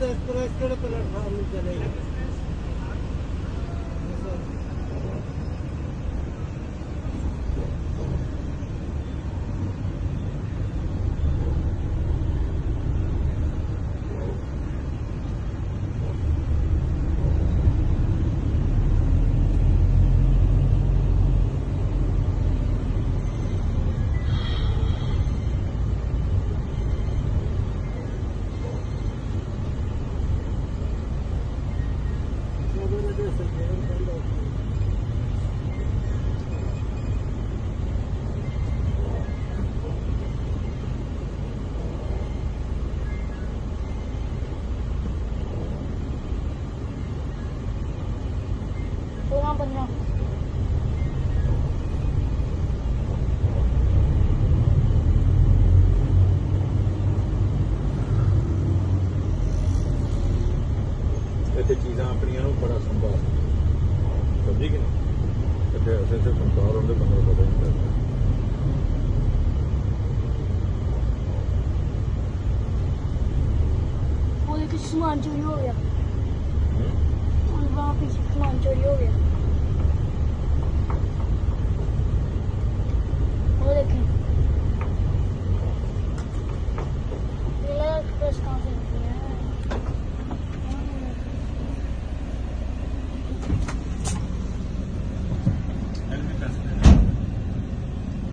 तो एक्सप्रेस के प्लेटफॉर्म में चलेगा। पंद्रह इतने चीज़ा अपनिया बड़ा संभाल समझी कि नहीं इतने ऐसे ऐसे संसार होंगे बंदा पता नहीं चलता। वो देखिए सामान चोरी हो गया, वहाँ पीछे सामान चोरी हो गया।